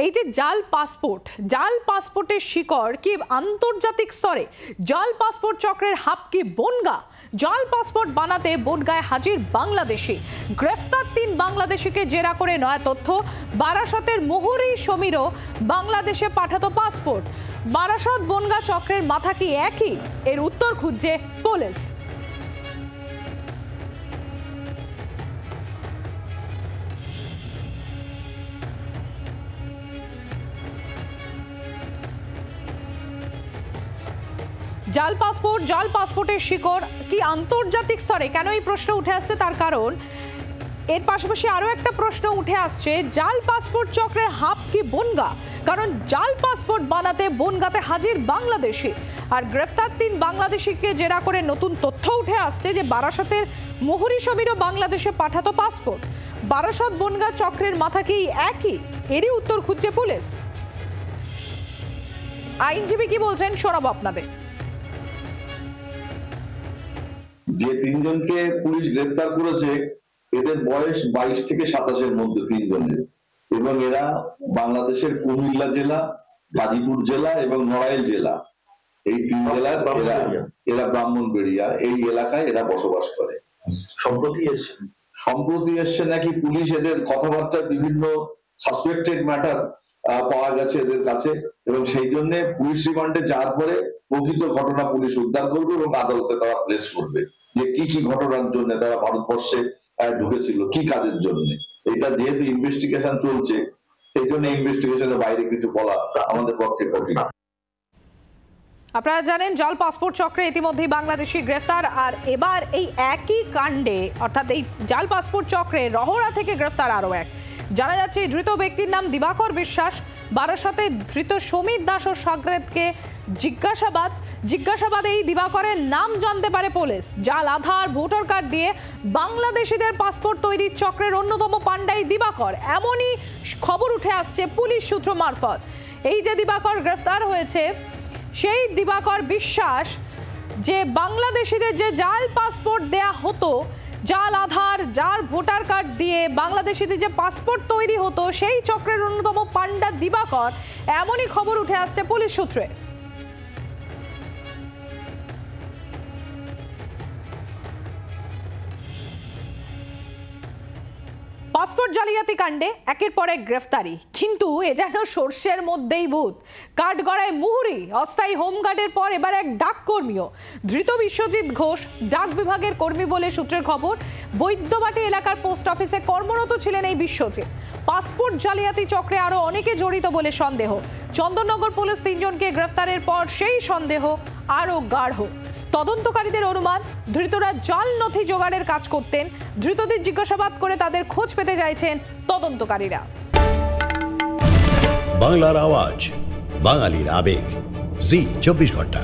এই যে জাল পাসপোর্টের শিকড় কি আন্তর্জাতিক স্তরে? জাল পাসপোর্ট চক্রের হাব কি বনগা? জাল পাসপোর্ট বানাতে বনগায় হাজির বাংলাদেশি। গ্রেফতার ৩ বাংলাদেশিকে জেরা করে নয়া তথ্য। বারাসতের মুহুরী সমীরও বাংলাদেশে পাঠাতো পাসপোর্ট। বারাসত বনগা চক্রের মাথা কি একই? এর উত্তর খুঁজছে পুলিশ। জাল পাসপোর্টের শিকড় কি আন্তর্জাতিক স্তরে? কেন এই প্রশ্ন উঠে আসছে তার কারণ এর পাশাপাশি আরো একটা প্রশ্ন উঠে আসছে, জাল পাসপোর্ট চক্রের হাব কি বনগা? কারণ জাল পাসপোর্ট বানাতে বনগাতে হাজির বাংলাদেশি। আর গ্রেফতার ৩ বাংলাদেশিকে জেরা করে নতুন তথ্য উঠে আসছে যে বারাসতের মুহুরী সমীরও বাংলাদেশে পাঠাতো পাসপোর্ট। বারাসত বনগা চক্রের মাথা কি একই? এরই উত্তর খুঁজছে পুলিশ। আইনজীবী কি বলছেন শোনাবো আপনাদের। যে ৩ জনকে পুলিশ গ্রেফতার করেছে এদের বয়স 22 থেকে 27-এর মধ্যে ৩ জনের, এবং এরা বাংলাদেশের কুমিল্লা জেলা, গাজীপুর জেলা এবং নড়াইল জেলা, এই ৩ জেলার এরা ব্রাহ্মণবাড়িয়া এই এলাকায় এরা বসবাস করে। সম্প্রতি এসছে নাকি পুলিশ এদের কথাবার্তা বিভিন্ন সাসপেক্টেড ম্যাটার পাওয়া গেছে এদের কাছে, এবং সেই জন্য পুলিশ রিমান্ডে যাওয়ার পরে প্রকৃত ঘটনা পুলিশ উদ্ধার করবে এবং আদালতে তারা প্লেস করবে যে কি কি ঘটনার জন্য তারা ভারতবর্ষে ঢুকেছিল, কি কাজের জন্য। এটা যেহেতু ইনভেস্টিগেশন চলছে সেই জন্য ইনভেস্টিগেশনের বাইরে কিছু বলা আমাদের পক্ষে কঠিন। আপনারা জানেন জাল পাসপোর্ট চক্রে ইতিমধ্যেই বাংলাদেশি গ্রেফতার। আর এবার এই একই কাণ্ডে অর্থাৎ এই জাল পাসপোর্ট চক্রে রহরা থেকে গ্রেফতার আরো এক। জানা যাচ্ছে ধৃত ব্যক্তির নাম দিবাকর বিশ্বাস। বারাসতে ধৃত সমীর দাস ও সাগরেদকে জিজ্ঞাসাবাদে এই দিবাকরের নাম জানতে পারে পুলিশ। জাল আধার ভোটার কার্ড দিয়ে বাংলাদেশিদের পাসপোর্ট তৈরির চক্রের অন্যতম পাণ্ডাই দিবাকর, এমনই খবর উঠে আসছে পুলিশ সূত্র মারফত। এই যে দিবাকর গ্রেফতার হয়েছে সেই দিবাকর বিশ্বাস যে বাংলাদেশিদের যে জাল পাসপোর্ট দেয়া হতো, জাল আধার জাল ভোটার কার্ড দিয়ে বাংলাদেশিদের যে পাসপোর্ট তৈরি হতো সেই চক্রের অন্যতম পাণ্ডা দিবাকর, এমনই খবর উঠে আসছে পুলিশ সূত্রে। পাসপোর্ট জালিয়াতি কাণ্ডে একের পর এক গ্রেফতারি, কিন্তু এ যেন সর্ষের মধ্যেই ভূত। কাঠগড়ায় মুহুরী, অস্থায়ী হোমগার্ডের পর এবার এক ডাক কর্মীও। ধৃত বিশ্বজিৎ ঘোষ ডাক বিভাগের কর্মী বলে সূত্রের খবর। বৈদ্যবাটি এলাকার পোস্ট অফিসে কর্মরত ছিলেন এই বিশ্বজিৎ। পাসপোর্ট জালিয়াতি চক্রে আরো অনেকে জড়িত বলে সন্দেহ। চন্দননগর পুলিশ ৩ জনকে গ্রেফতারের পর সেই সন্দেহ আরো গাঢ়। তদন্তকারীদের অনুমান ধৃতরা জাল নথি জোগাড়ের কাজ করতেন। ধৃতদের জিজ্ঞাসাবাদ করে তাদের খোঁজ পেতে চাইছেন তদন্তকারীরা। বাংলার আওয়াজ, বাঙালির আবেগ, জি 24 ঘন্টা।